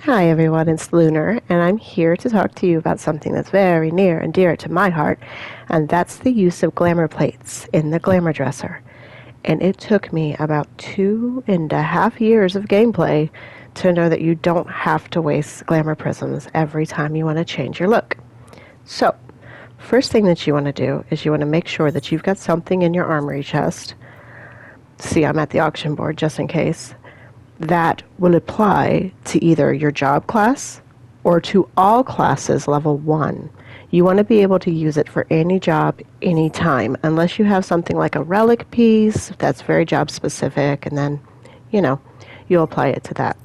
Hi everyone, it's Lunar, and I'm here to talk to you about something that's very near and dear to my heart, and that's the use of glamour plates in the glamour dresser. And it took me about 2.5 years of gameplay to know that you don't have to waste glamour prisms every time you want to change your look. So, first thing that you want to do is you want to make sure that you've got something in your armory chest. See, I'm at the auction board just in case. That will apply to either your job class or to all classes level 1. You want to be able to use it for any job, anytime, unless you have something like a relic piece that's very job specific, and then, you'll apply it to that.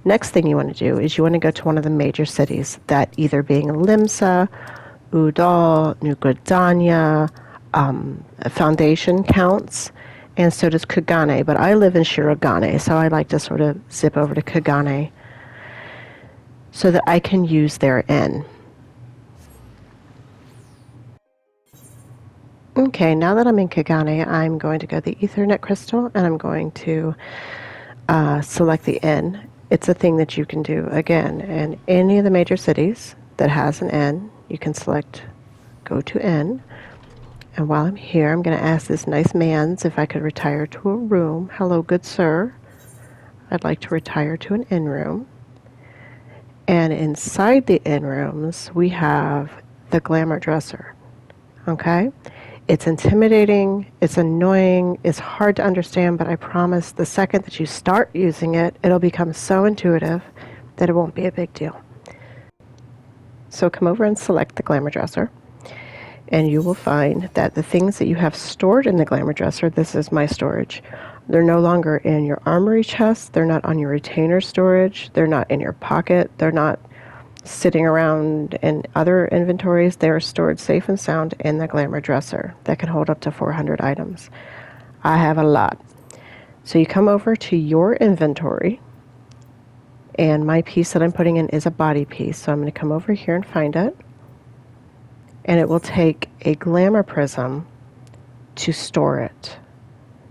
Next thing you want to do is you want to go to one of the major cities, that either being Limsa, Udall, New Gradania, Foundation counts, and so does Kugane, but I live in Shirogane, so I like to sort of zip over to Kugane so that I can use their N. Okay, now that I'm in Kugane, I'm going to go to the Ethernet crystal, and I'm going to select the N. It's a thing that you can do, again, in any of the major cities that has an N. You can select go to N. And while I'm here, I'm going to ask this nice man's if I could retire to a room. Hello, good sir. I'd like to retire to an inn room. And inside the inn rooms, we have the glamour dresser. Okay? It's intimidating, it's annoying, it's hard to understand, but I promise the second that you start using it, it'll become so intuitive that it won't be a big deal. So come over and select the glamour dresser. And you will find that the things that you have stored in the glamour dresser, this is my storage, they're no longer in your armory chest, they're not on your retainer storage, they're not in your pocket, they're not sitting around in other inventories. They are stored safe and sound in the glamour dresser that can hold up to 400 items. I have a lot. So you come over to your inventory, and my piece that I'm putting in is a body piece, so I'm going to come over here and find it. And it will take a glamour prism to store it.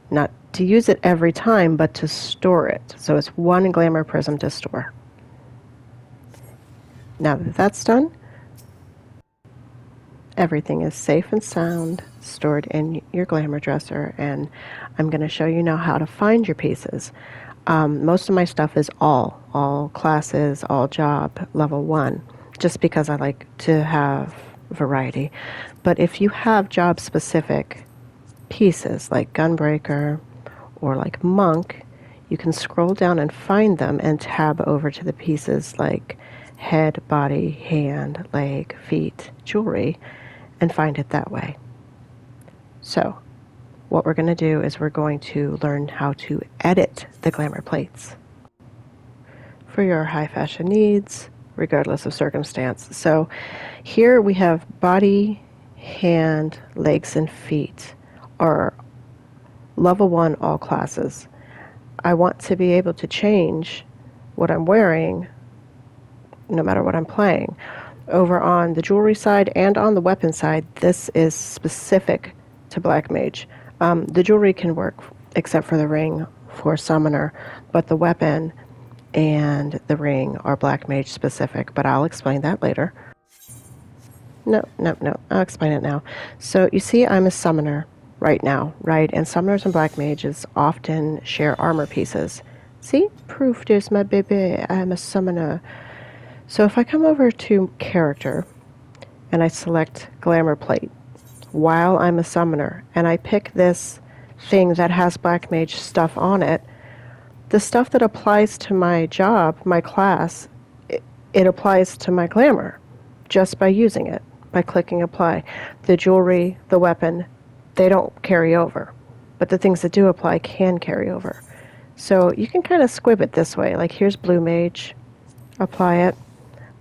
Not to use it every time, but to store it. So it's one glamour prism to store. Now that that's done, everything is safe and sound, stored in your glamour dresser, and I'm going to show you now how to find your pieces. Most of my stuff is all classes, all job, level 1, just because I like to have variety. But if you have job specific pieces like Gunbreaker or like Monk, you can scroll down and find them and tab over to the pieces like head, body, hand, leg, feet, jewelry, and find it that way. So what we're going to do is we're going to learn how to edit the glamour plates for your high fashion needs, regardless of circumstance. So here we have body, hand, legs, and feet are level 1 all classes. I want to be able to change what I'm wearing no matter what I'm playing. Over on the jewelry side and on the weapon side, this is specific to Black Mage. The jewelry can work except for the ring for Summoner, but the weapon and the ring are Black Mage specific, but I'll explain that later. No, I'll explain it now. So you see I'm a Summoner right now, right? And Summoners and Black Mages often share armor pieces. See? Proof, there's my baby. I'm a Summoner. So if I come over to Character and I select Glamour Plate while I'm a Summoner, and I pick this thing that has Black Mage stuff on it, the stuff that applies to my job, my class, it applies to my glamour just by using it, by clicking apply. The jewelry, the weapon, they don't carry over, but the things that do apply can carry over. So you can kind of squib it this way, like here's Blue Mage, apply it.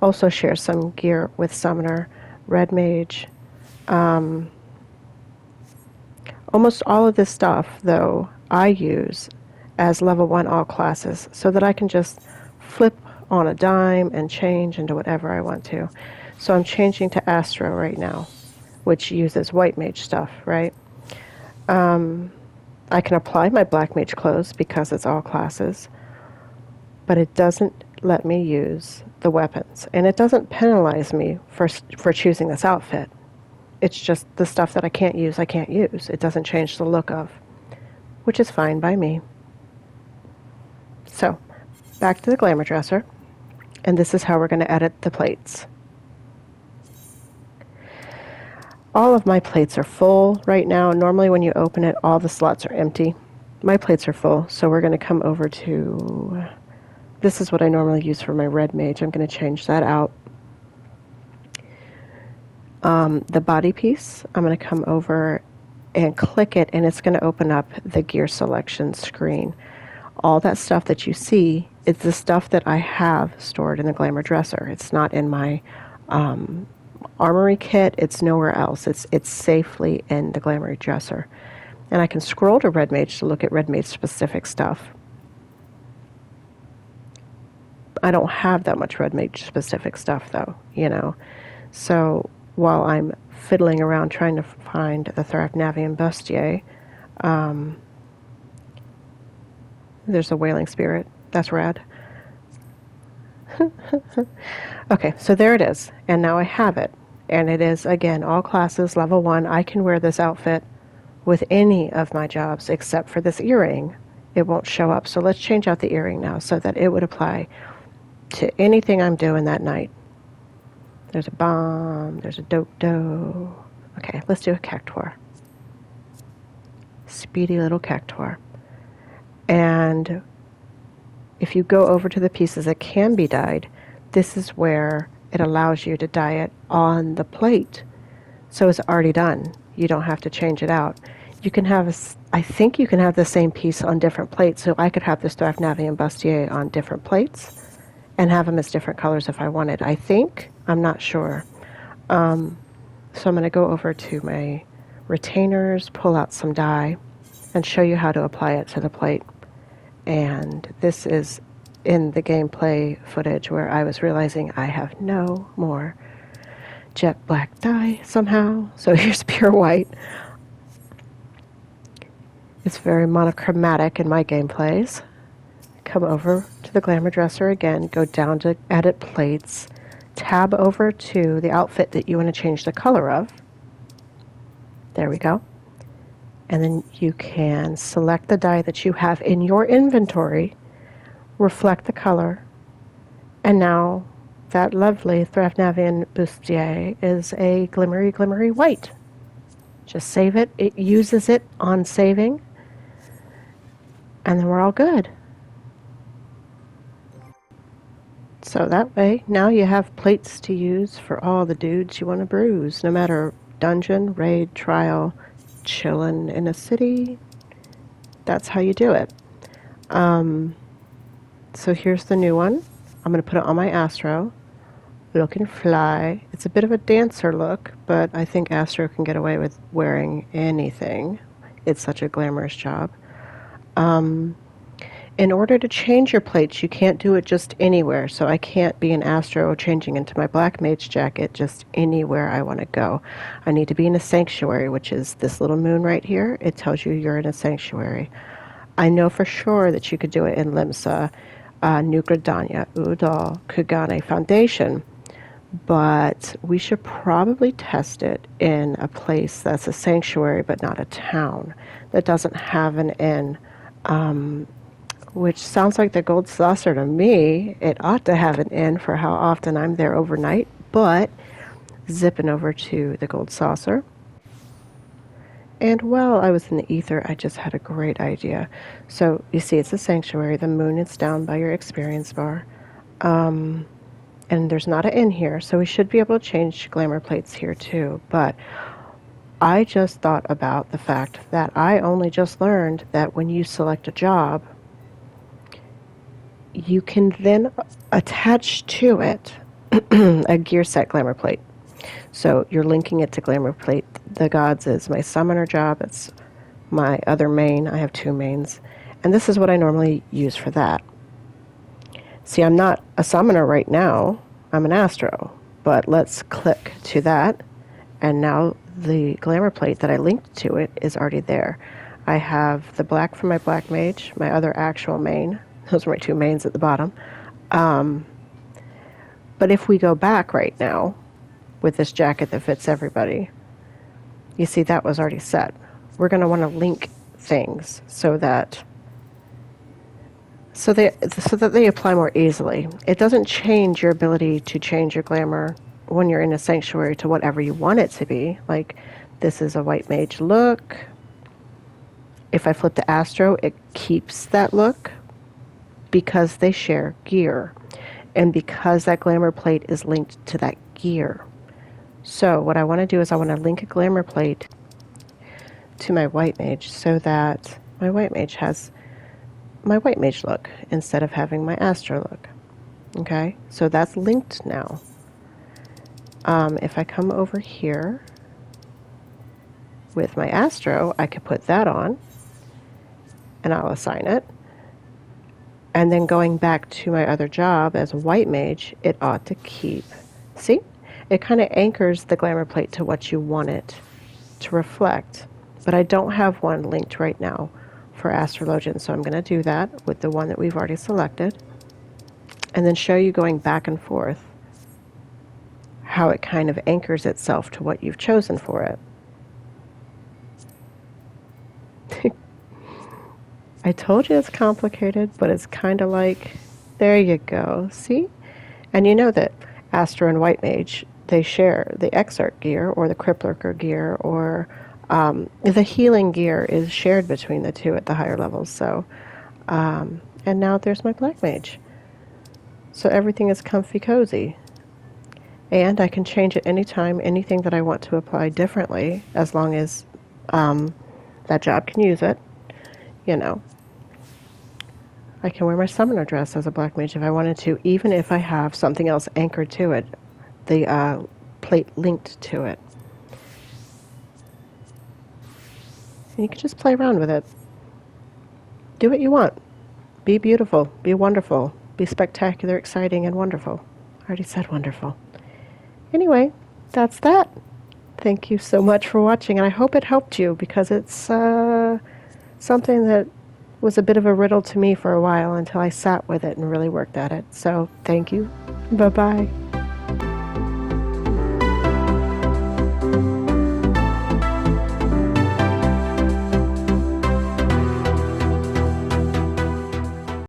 Also share some gear with Summoner, Red Mage. Almost all of this stuff, though, I use as level 1 all classes so that I can just flip on a dime and change into whatever I want to. So I'm changing to Astro right now, which uses White Mage stuff, right? I can apply my Black Mage clothes because it's all classes, but it doesn't let me use the weapons. And it doesn't penalize me for choosing this outfit. It's just the stuff that I can't use, I can't use. It doesn't change the look of, which is fine by me. So, back to the Glamour dresser. And this is how we're going to edit the plates. All of my plates are full right now. Normally when you open it, all the slots are empty. My plates are full, so we're going to come over to, this is what I normally use for my red mage. I'm going to change that out. The body piece, I'm going to come over and click it, and it's going to open up the gear selection screen. All that stuff that you see is the stuff that I have stored in the Glamour dresser. It's not in my armory kit. It's nowhere else. It's safely in the Glamour dresser. And I can scroll to Red Mage to look at Red Mage specific stuff. I don't have that much Red Mage specific stuff though, you know. So while I'm fiddling around trying to find the Thrafnavian Bustier, there's a Wailing Spirit. That's rad. Okay, so there it is. And now I have it. And it is, again, all classes, level 1. I can wear this outfit with any of my jobs except for this earring. It won't show up. So let's change out the earring now so that it would apply to anything I'm doing that night. There's a bomb. There's a do. Okay, let's do a cactuar. Speedy little cactuar. And if you go over to the pieces that can be dyed, this is where it allows you to dye it on the plate. So it's already done. You don't have to change it out. You can have, I think you can have the same piece on different plates. So I could have this Thrafnavian Bustier on different plates and have them as different colors if I wanted. I think, I'm not sure. So I'm going to go over to my retainers, pull out some dye, and show you how to apply it to the plate. And this is in the gameplay footage where I was realizing I have no more jet black dye somehow. So here's pure white. It's very monochromatic in my gameplays. Come over to the Glamour dresser again, go down to edit plates, tab over to the outfit that you want to change the color of. There we go. And then you can select the dye that you have in your inventory, reflect the color, and now that lovely Thrafnavian Bustier is a glimmery, glimmery white. Just save it. It uses it on saving, and then we're all good. So that way, now you have plates to use for all the dudes you want to bruise, no matter dungeon, raid, trial, chillin' in a city. That's how you do it. So here's the new one. I'm going to put it on my Astro. Looking fly. It's a bit of a dancer look, but I think Astro can get away with wearing anything. It's such a glamorous job. In order to change your plates, you can't do it just anywhere. So I can't be an Astro changing into my black mage jacket just anywhere I want to go. I need to be in a sanctuary, which is this little moon right here. It tells you you're in a sanctuary. I know for sure that you could do it in Limsa, New Gridania, Udal, Kugane Foundation. But we should probably test it in a place that's a sanctuary but not a town that doesn't have an inn. Which sounds like the Gold Saucer to me. It ought to have an inn for how often I'm there overnight, but zipping over to the Gold Saucer. And while I was in the ether, I just had a great idea. So you see it's a sanctuary. The moon is down by your experience bar. And there's not an inn here, so we should be able to change glamour plates here too. But I just thought about the fact that I only just learned that when you select a job, you can then attach to it a gear set glamour plate. So you're linking it to glamour plate. The gods is my summoner job. It's my other main. I have two mains. And this is what I normally use for that. See, I'm not a summoner right now. I'm an Astro. But let's click to that. And now the glamour plate that I linked to it is already there. I have the black for my black mage, my other actual main. Those are my two mains at the bottom. But if we go back right now with this jacket that fits everybody, you see that was already set. We're going to want to link things so that they apply more easily. It doesn't change your ability to change your glamour when you're in a sanctuary to whatever you want it to be. Like, this is a white mage look. If I flip to Astro, it keeps that look because they share gear and because that glamour plate is linked to that gear. So what I want to do is I want to link a glamour plate to my white mage so that my white mage has my white mage look instead of having my Astro look. Okay, so that's linked now. If I come over here with my Astro, I could put that on and I'll assign it. And then going back to my other job as a white mage, it ought to keep. See? It kind of anchors the glamour plate to what you want it to reflect. But I don't have one linked right now for Astrologian, so I'm going to do that with the one that we've already selected. And then show you going back and forth how it kind of anchors itself to what you've chosen for it. I told you it's complicated, but it's kind of like, there you go, see? And you know that Astro and White Mage, they share the Exarch gear or the Cripplerker gear or the healing gear is shared between the two at the higher levels. So, and now there's my Black Mage. So everything is comfy cozy. And I can change it anytime, anything that I want to apply differently, as long as that job can use it. You know, I can wear my summoner dress as a Black Mage if I wanted to, even if I have something else anchored to it, the plate linked to it. And you can just play around with it. Do what you want. Be beautiful. Be wonderful. Be spectacular, exciting, and wonderful. I already said wonderful. Anyway, that's that. Thank you so much for watching, and I hope it helped you because it's something that was a bit of a riddle to me for a while until I sat with it and really worked at it. So thank you. Bye-bye.